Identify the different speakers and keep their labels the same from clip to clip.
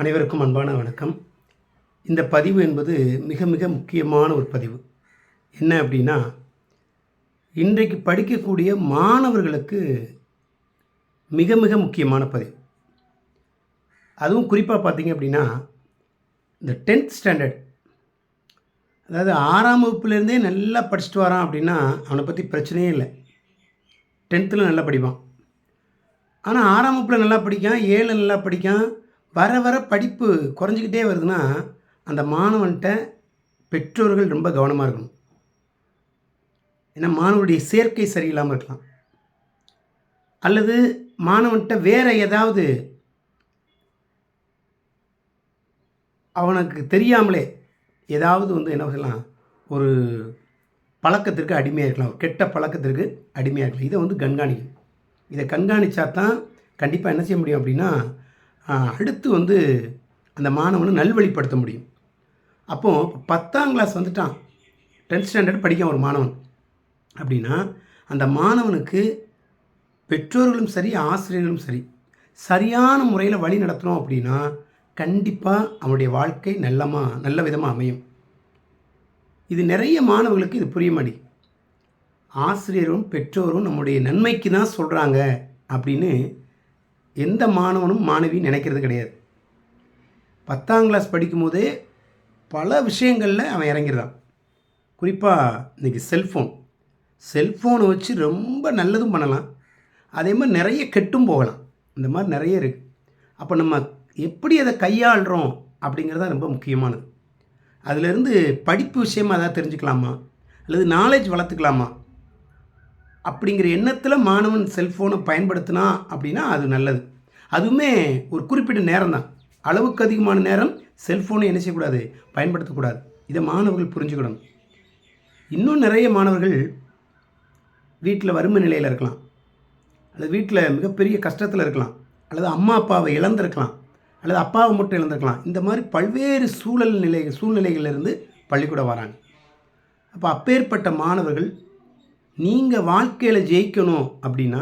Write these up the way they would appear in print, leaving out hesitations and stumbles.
Speaker 1: அனைவருக்கும் அன்பான வணக்கம். இந்த பதிவு என்பது மிக மிக முக்கியமான ஒரு பதிவு. என்ன அப்படின்னா, இன்றைக்கு படிக்கக்கூடிய மாணவர்களுக்கு மிக மிக முக்கியமான பதிவு. அதுவும் குறிப்பாக பார்த்தீங்க அப்படின்னா, இந்த 10th ஸ்டாண்டர்ட், அதாவது 6ஆம் வகுப்புலேருந்தே நல்லா படிச்சுட்டு வரான் அப்படின்னா அவனை பற்றி பிரச்சனையே இல்லை. 10த்தில் நல்லா படிப்பான். ஆனால் 6ஆம் வகுப்பில் நல்லா படிக்கான், 7 நல்லா படிக்கான். வர வர படிப்பு குறைஞ்சிக்கிட்டே வருதுன்னா, அந்த மாணவன்கிட்ட பெற்றோர்கள் ரொம்ப கவனமாக இருக்கணும். ஏன்னா மாணவனுடைய சேர்க்கை சரியில்லாமல் இருக்கலாம், அல்லது மாணவன்கிட்ட வேறு ஏதாவது அவனுக்கு தெரியாமலே ஏதாவது என்ன சொல்லலாம், ஒரு பழக்கத்திற்கு அடிமையாக இருக்கலாம், ஒரு கெட்ட பழக்கத்திற்கு அடிமையாக இருக்கலாம். இதை கண்காணிக்கணும். இதை கண்காணித்தா தான் கண்டிப்பாக என்ன செய்ய முடியும் அப்படின்னா, அடுத்து அந்த மாணவனை நல்வழிப்படுத்த முடியும். அப்போது 10ஆம் கிளாஸ் வந்துட்டான், 10th ஸ்டாண்டர்ட் படிக்க ஒரு மாணவன் அப்படின்னா, அந்த மாணவனுக்கு பெற்றோர்களும் சரி, ஆசிரியர்களும் சரி, சரியான முறையில் வழி நடத்தணும் அப்படின்னா கண்டிப்பாக அவனுடைய வாழ்க்கை நல்ல விதமாக அமையும். இது நிறைய மாணவர்களுக்கு இது புரிய மாட்டேங்குது. ஆசிரியரும் பெற்றோரும் நம்முடைய நன்மைக்கு தான் சொல்கிறாங்க அப்படின்னு எந்த மாணவனும் மாணவியும் நினைக்கிறது கிடையாது. 10ஆம் கிளாஸ் படிக்கும்போதே பல விஷயங்களில் அவன் இறங்கிடுறான். குறிப்பாக இன்றைக்கி செல்ஃபோனை வச்சு ரொம்ப நல்லதும் பண்ணலாம், அதே மாதிரி நிறைய கெட்டும் போகலாம். இந்த மாதிரி நிறைய இருக்குது. அப்போ நம்ம எப்படி அதை கையாளுறோம் அப்படிங்கிறது தான் ரொம்ப முக்கியமானது. அதிலிருந்து படிப்பு விஷயமாக அதை தெரிஞ்சுக்கலாமா, அல்லது நாலேஜ் வளர்த்துக்கலாமா அப்படிங்கிற எண்ணத்தில் மாணவன் செல்ஃபோனை பயன்படுத்தினா அப்படின்னா அது நல்லது. அதுவுமே ஒரு குறிப்பிட்ட நேரம் தான், அளவுக்கு அதிகமான நேரம் செல்ஃபோனை என்ன செய்யக்கூடாது, பயன்படுத்தக்கூடாது. இதை மாணவர்கள் புரிஞ்சுக்கணும். இன்னும் நிறைய மாணவர்கள் வீட்டில் வறுமை நிலையில் இருக்கலாம், அல்லது வீட்டில் மிகப்பெரிய கஷ்டத்தில் இருக்கலாம், அல்லது அம்மா அப்பாவை இழந்திருக்கலாம், அல்லது அப்பாவை மட்டும் இழந்திருக்கலாம். இந்த மாதிரி பல்வேறு சூழ்நிலைகளிலிருந்து பள்ளிக்கூடம் வராங்க. அப்போ அப்பேற்பட்ட மாணவர்கள், நீங்கள் வாழ்க்கையில் ஜெயிக்கணும் அப்படின்னா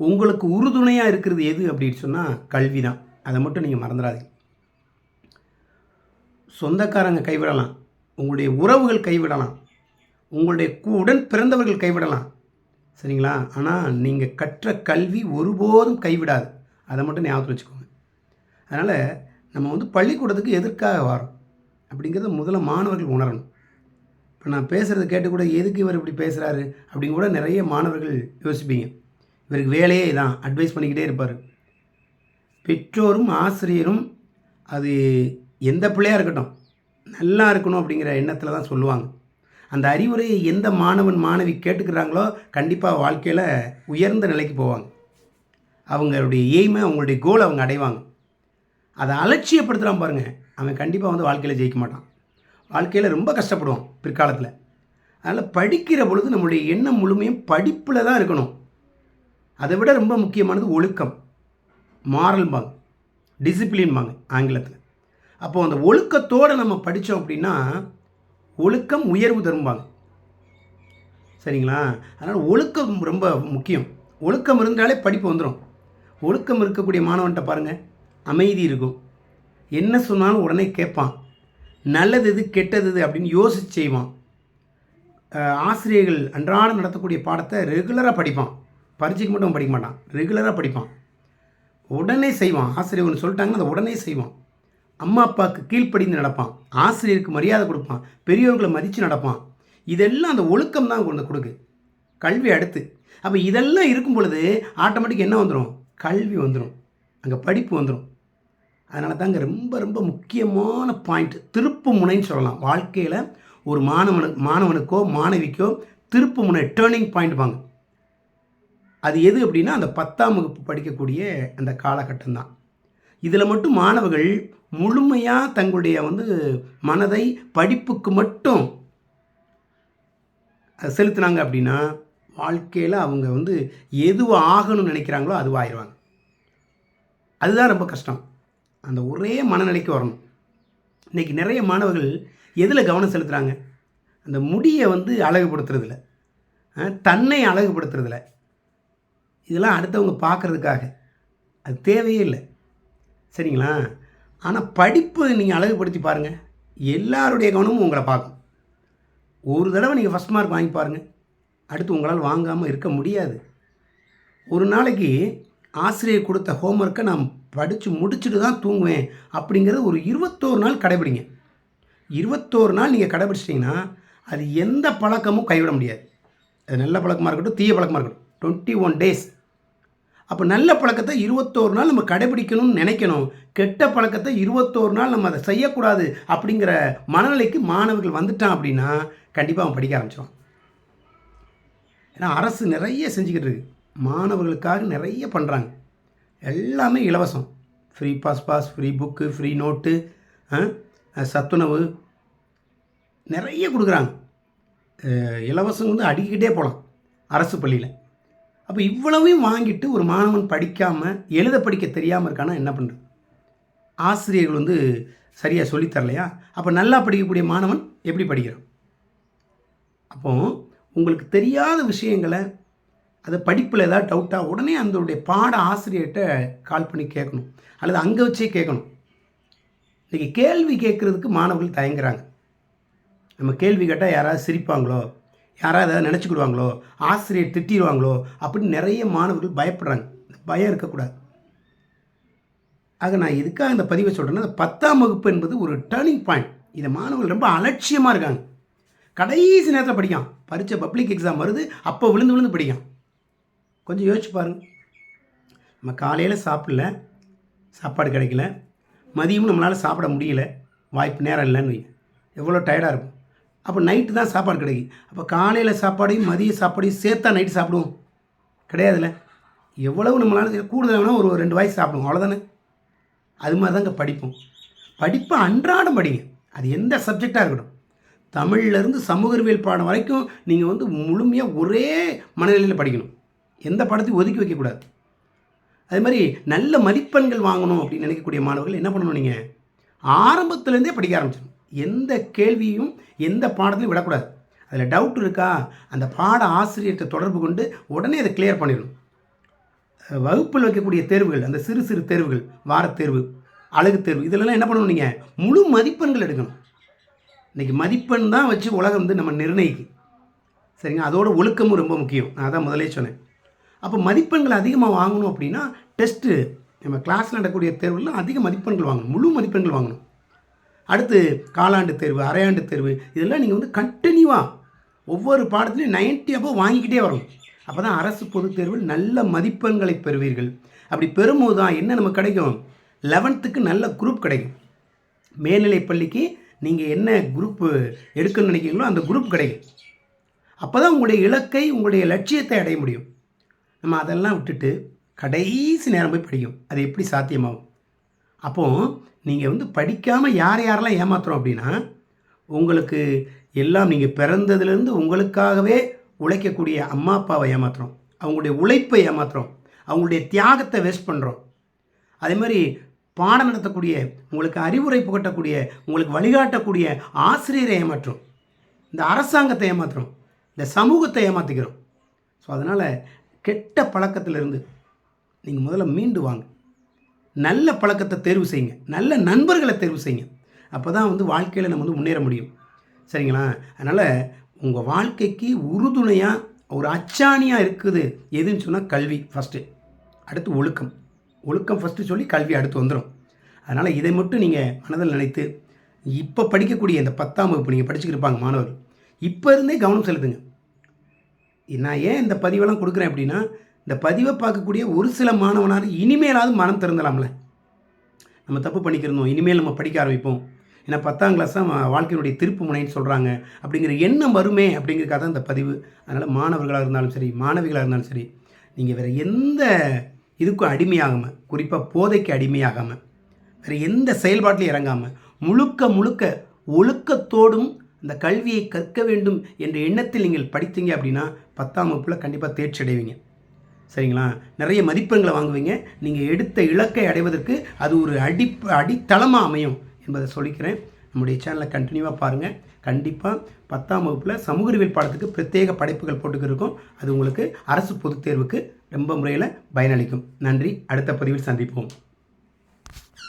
Speaker 1: உங்களுக்கு உறுதுணையாக இருக்கிறது எது அப்படின்னு சொன்னால் கல்வி தான். அதை மட்டும் நீங்கள் மறந்துடாதீங்க. சொந்தக்காரங்க கைவிடலாம், உங்களுடைய உறவுகள் கைவிடலாம், உங்களுடைய உடன் பிறந்தவர்கள் கைவிடலாம், சரிங்களா? ஆனால் நீங்கள் கற்ற கல்வி ஒருபோதும் கைவிடாது. அதை மட்டும் ஞாபகத்தில் வச்சுக்கோங்க. அதனால் நம்ம பள்ளிக்கூடத்துக்கு எதற்காக வரோம் அப்படிங்கிறத முதல்ல மாணவர்கள் உணரணும். இப்போ நான் பேசுகிறத கேட்டு கூட எதுக்கு இவர் இப்படி பேசுகிறாரு அப்படின்னு கூட நிறைய மாணவர்கள் யோசிப்பீங்க. இவருக்கு வேலையே இதான், அட்வைஸ் பண்ணிக்கிட்டே இருப்பார். பெற்றோரும் ஆசிரியரும் அது எந்த பிள்ளையாக இருக்கட்டும் நல்லா இருக்கணும் அப்படிங்கிற எண்ணத்தில் தான் சொல்லுவாங்க. அந்த அறிவுரையை எந்த மாணவன் மாணவி கேட்டுக்கிறாங்களோ கண்டிப்பாக வாழ்க்கையில் உயர்ந்த நிலைக்கு போவாங்க. அவங்களுடைய எய்மை, அவங்களுடைய கோலை அவங்க அடைவாங்க. அதை அலட்சியப்படுத்துகிறான் பாருங்கள், அவன் கண்டிப்பாக வாழ்க்கையில் ஜெயிக்க மாட்டான், வாழ்க்கையில் ரொம்ப கஷ்டப்படுவான் பிற்காலத்தில். அதனால் படிக்கிற பொழுது நம்முடைய எண்ணம் முழுமையும் படிப்பில் தான் இருக்கணும். அதை விட ரொம்ப முக்கியமானது ஒழுக்கம், மாரல்பாங்க, டிசிப்ளின்பாங்க ஆங்கிலத்தில். அப்போது அந்த ஒழுக்கத்தோடு நம்ம படித்தோம் அப்படின்னா ஒழுக்கம் உயர்வு தரும்பாங்க, சரிங்களா? அதனால் ஒழுக்கம் ரொம்ப முக்கியம். ஒழுக்கம் இருந்தாலே படிப்பு வந்துடும். ஒழுக்கம் இருக்கக்கூடிய மாணவன்கிட்ட பாருங்கள், அமைதி இருக்கும், என்ன சொன்னாலும் உடனே கேட்பான், நல்லது எது கெட்டது எது அப்படின்னு யோசித்து செய்வான். ஆசிரியர்கள் அன்றாடம் நடத்தக்கூடிய பாடத்தை ரெகுலராக படிப்பான், பரீட்சைக்கு மட்டும் படிக்க மாட்டான், ரெகுலராக படிப்பான், உடனே செய்வான். ஆசிரியர் ஒன்று சொல்லிட்டாங்கன்னா அதை உடனே செய்வான். அம்மா அப்பாவுக்கு கீழ்ப்படிந்து நடப்பான், ஆசிரியருக்கு மரியாதை கொடுப்பான், பெரியவர்களை மதித்து நடப்பான். இதெல்லாம் அந்த ஒழுக்கம் தான் கொடுக்கு கல்வி அடுத்து. அப்போ இதெல்லாம் இருக்கும் பொழுது ஆட்டோமேட்டிக் என்ன வந்துடும், கல்வி வந்துடும், அங்கே படிப்பு வந்துடும். அதனால தாங்க ரொம்ப ரொம்ப முக்கியமான பாயிண்ட் திருப்பு முனைன்னு சொல்லலாம். வாழ்க்கையில் ஒரு மாணவனுக்கோ மாணவிக்கோ திருப்பு முனை, டேர்னிங் பாயிண்ட் வாங்க. அது எது அப்படின்னா அந்த 10ஆம் வகுப்பு படிக்கக்கூடிய அந்த காலகட்டம் தான். இதில் மட்டும் மாணவர்கள் முழுமையாக தங்களுடைய மனதை படிப்புக்கு மட்டும் செலுத்தினாங்க அப்படின்னா வாழ்க்கையில் அவங்க எதுவும் ஆகணும்னு நினைக்கிறாங்களோ அதுவாகிடுவாங்க. அதுதான் ரொம்ப கஷ்டம். அந்த ஒரே மனநிலைக்கு வரணும். இன்றைக்கி நிறைய மாணவர்கள் எதில் கவனம் செலுத்துகிறாங்க, அந்த முடியை அழகுபடுத்துறதில்ல, தன்னை அழகுபடுத்துறதில்ல. இதெல்லாம் அடுத்தவங்க பார்க்குறதுக்காக, அது தேவையே இல்லை, சரிங்களா? ஆனால் படிப்பு நீங்கள் அழகுபடுத்தி பாருங்கள், எல்லாருடைய கவனமும் உங்களை பார்க்கும். ஒரு தடவை நீங்கள் ஃபஸ்ட் மார்க் வாங்கி பாருங்கள், அடுத்து உங்களால் வாங்காமல் இருக்க முடியாது. ஒரு நாளைக்கு ஆசிரியர் கொடுத்த ஹோம்ஒர்க்கை நான் படித்து முடிச்சுட்டு தான் தூங்குவேன் அப்படிங்கிறது ஒரு 21 நாள் கடைபிடிங்க. 21 நாள் நீங்கள் கடைபிடிச்சிட்டிங்கன்னா அது எந்த பழக்கமும் கைவிட முடியாது. அது நல்ல பழக்கமாக இருக்கட்டும், தீய பழக்கமாக இருக்கட்டும், 21 டேஸ். அப்போ நல்ல பழக்கத்தை 21 நாள் நம்ம கடைபிடிக்கணும்னு நினைக்கணும். கெட்ட பழக்கத்தை 21 நாள் நம்ம அதை செய்யக்கூடாது அப்படிங்கிற மனநிலைக்கு மாணவர்கள் வந்துட்டான் அப்படின்னா கண்டிப்பாக அவன் படிக்க ஆரம்பிச்சிடுவான். ஏன்னா அரசு நிறைய செஞ்சுக்கிட்டு இருக்கு, மாணவர்களுக்காக நிறைய பண்ணுறாங்க. எல்லாமே இலவசம். Free pass, free book, free note, சத்துணவு நிறைய கொடுக்குறாங்க. இலவசம் வந்து அடிக்கிட்டே போகலாம் அரசு பள்ளியில். அப்போ இவ்வளவையும் வாங்கிட்டு ஒரு மாணவன் படிக்காமல் எழுத படிக்க தெரியாமல் இருக்கானா என்ன பண்ணுறது? ஆசிரியர்கள் வந்து சரியாக சொல்லித்தரலையா? அப்போ நல்லா படிக்கக்கூடிய மாணவன் எப்படி படிக்கிறான்? அப்போது உங்களுக்கு தெரியாத விஷயங்களை, அது படிப்பில் ஏதாவது டவுட்டாக உடனே அதனுடைய பாட ஆசிரியர்கிட்ட கால் பண்ணி கேட்கணும், அல்லது அங்கே வச்சே கேட்கணும். இன்றைக்கி கேள்வி கேட்குறதுக்கு மாணவர்கள் தயங்குறாங்க. நம்ம கேள்வி கேட்டால் யாராவது சிரிப்பாங்களோ, யாராவது ஏதாவது நினச்சிக்கிடுவாங்களோ, ஆசிரியர் திட்டிடுவாங்களோ அப்படின்னு நிறைய மாணவர்கள் பயப்படுறாங்க. பயம் இருக்கக்கூடாது. ஆக நான் எதுக்காக இந்த பதிவை சொல்கிறேன்னா, 10ஆம் வகுப்பு என்பது ஒரு டேர்னிங் பாயிண்ட். இதை மாணவர்கள் ரொம்ப அலட்சியமாக இருக்காங்க. கடைசி நேரத்தில் படிக்கான், பரீட்சை பப்ளிக் எக்ஸாம் வருது, அப்போ விழுந்து விழுந்து படிக்கான். கொஞ்சம் யோசிச்சு பாருங்கள். நம்ம காலையில் சாப்பிடல, சாப்பாடு கிடைக்கல, மதியமும் நம்மளால் சாப்பிட முடியல, வாய்ப்பு நேரம் இல்லைன்னு வைங்க, எவ்வளோ டயர்டாக இருக்கும். அப்போ நைட்டு தான் சாப்பாடு கிடைக்கும். அப்போ காலையில் சாப்பாடையும் மதிய சாப்பாடையும் சேர்த்தா நைட்டு சாப்பிடுவோம்? கிடையாதுல்ல. எவ்வளவு நம்மளால் கூடுதல் வேணால் ஒரு 2 வாய் சாப்பிடுவோம், அவ்வளோதானே. அது மாதிரி தாங்க படிப்போம். படிப்பை அன்றாடம் படிங்க, அது எந்த சப்ஜெக்டாக இருக்கட்டும். தமிழ்லேருந்து சமூக அறிவியல் பாடம் வரைக்கும் நீங்கள் வந்து முழுமையாக ஒரே மனநிலையில் படிக்கணும். எந்த பாடத்தையும் ஒதுக்கி வைக்கக்கூடாது. அதே மாதிரி நல்ல மதிப்பெண்கள் வாங்கணும் அப்படின்னு நினைக்கக்கூடிய மாணவர்கள் என்ன பண்ணணும்? நீங்கள் ஆரம்பத்துலேருந்தே படிக்க ஆரம்பிச்சிடணும். எந்த கேள்வியும் எந்த பாடத்தையும் விடக்கூடாது. அதில் டவுட் இருக்கா, அந்த பாட ஆசிரியர்கிட்ட தொடர்பு கொண்டு உடனே அதை கிளியர் பண்ணிடணும். வகுப்பில் வைக்கக்கூடிய தேர்வுகள், அந்த சிறு சிறு தேர்வுகள், வாரத்தேர்வு, அழகு தேர்வு, இதெல்லாம் என்ன பண்ணணும்? நீங்கள் முழு மதிப்பெண்கள் எடுக்கணும். இன்றைக்கி மதிப்பெண் தான் வச்சு உலகம் வந்து நம்ம நிர்ணயிக்கும். சரிங்க, அதோட ஒழுக்கமும் ரொம்ப முக்கியம். நான் அதான் முதலே சொன்னேன். அப்போ மதிப்பெண்கள் அதிகமாக வாங்கணும் அப்படின்னா டெஸ்ட்டு, நம்ம கிளாஸில் நடக்கக்கூடிய தேர்வுலாம் அதிக மதிப்பெண்கள் வாங்கணும், முழு மதிப்பெண்கள் வாங்கணும். அடுத்து காலாண்டு தேர்வு, அரையாண்டு தேர்வு, இதெல்லாம் நீங்கள் வந்து கண்டினியூவாக ஒவ்வொரு பாடத்துலையும் 90 above வாங்கிக்கிட்டே வரணும். அப்போ தான் அரசு பொதுத் தேர்வில் நல்ல மதிப்பெண்களை பெறுவீர்கள். அப்படி பெறும்போது தான் என்ன நமக்கு கிடைக்கும்? 11th நல்ல குரூப் கிடைக்கும். மேல்நிலை பள்ளிக்கு நீங்கள் என்ன குரூப்பு எடுக்கணும்னு நினைக்கிறீங்களோ அந்த குரூப் கிடைக்கும். அப்போ தான் உங்களுடைய இலக்கை, உங்களுடைய லட்சியத்தை அடைய முடியும். நம்ம அதெல்லாம் விட்டுட்டு கடைசி நேரம் போய் படிக்கும், அது எப்படி சாத்தியமாகும்? அப்போது நீங்கள் வந்து படிக்காமல் யாரெல்லாம் ஏமாத்துறோம் அப்படின்னா, உங்களுக்கு எல்லாம் நீங்கள் பிறந்ததுலேருந்து உங்களுக்காகவே உழைக்கக்கூடிய அம்மா அப்பாவை ஏமாத்துறோம், அவங்களுடைய உழைப்பை ஏமாத்துறோம், அவங்களுடைய தியாகத்தை வேஸ்ட் பண்ணுறோம். அதே மாதிரி பாடம் நடத்தக்கூடிய, உங்களுக்கு அறிவுரை புகட்டக்கூடிய, உங்களுக்கு வழிகாட்டக்கூடிய ஆசிரியரை ஏமாற்றுறோம், இந்த அரசாங்கத்தை ஏமாற்றுறோம், இந்த சமூகத்தை ஏமாற்றிக்கிறோம். ஸோ அதனால் கெட்ட பழக்கத்திலிருந்து நீங்கள் முதல்ல மீண்டு வாங்க. நல்ல பழக்கத்தை தேர்வு செய்யுங்க, நல்ல நண்பர்களை தேர்வு செய்யுங்க. அப்போ தான் வந்து வாழ்க்கையில் நம்ம வந்து முன்னேற முடியும். சரிங்களா? அதனால் உங்கள் வாழ்க்கைக்கு உறுதுணையாக ஒரு அச்சாணியாக இருக்குது எதுன்னு சொன்னால் கல்வி ஃபஸ்ட்டு, அடுத்து ஒழுக்கம். ஒழுக்கம் ஃபஸ்ட்டு சொல்லி கல்வி அடுத்து வந்துடும். அதனால் இதை மட்டும் நீங்கள் மனதில் நினைத்து இப்போ படிக்கக்கூடிய இந்த 10ஆம் வகுப்பு நீங்கள் படிச்சுக்கிட்டு இருப்பாங்க மாணவர்கள், இப்போ இருந்தே கவனம் செலுத்துங்க. நான் ஏன் இந்த பதிவெல்லாம் கொடுக்குறேன் அப்படின்னா, இந்த பதிவை பார்க்கக்கூடிய ஒரு சில மாணவனார் இனிமேலாவது மனம் திறந்தலாம்ல. நம்ம தப்பு பண்ணிக்கிறோம், இனிமேல் நம்ம படிக்க ஆரம்பிப்போம், ஏன்னா 10ஆம் கிளாஸ் தான் வாழ்க்கையினுடைய திருப்பு முனைன்னு சொல்கிறாங்க அப்படிங்கிற எண்ணம் வருமே அப்படிங்கிறதுக்காக தான் இந்த பதிவு. அதனால் மாணவர்களாக இருந்தாலும் சரி, மாணவிகளாக இருந்தாலும் சரி, நீங்கள் வேறு எந்த இதுக்கும் அடிமையாகாமல், குறிப்பாக போதைக்கு அடிமையாகாமல், வேறு எந்த செயல்பாட்டிலையும் இறங்காமல், முழுக்க முழுக்க ஒழுக்கத்தோடும் அந்த கல்வியை கற்க வேண்டும் என்ற எண்ணத்தில் நீங்கள் படித்தீங்க அப்படின்னா 10ஆம் வகுப்பில் கண்டிப்பாக தேர்ச்சி அடைவீங்க. சரிங்களா? நிறைய மதிப்பெண்களை வாங்குவீங்க. நீங்கள் எடுத்த இலக்கை அடைவதற்கு அது ஒரு அடித்தளமாக அமையும் என்பதை சொல்லிக்கிறேன். நம்முடைய சேனலை கண்டினியூவாக பாருங்கள். கண்டிப்பாக 10ஆம் வகுப்பில் சமூக அறிவியல் பாடத்துக்கு பிரத்யேக படைப்புகள் போட்டுக்கிருக்கோம். அது உங்களுக்கு அரசு பொதுத் தேர்வுக்கு ரொம்ப முறையில் பயனளிக்கும். நன்றி. அடுத்த பதிவில் சந்திப்போம்.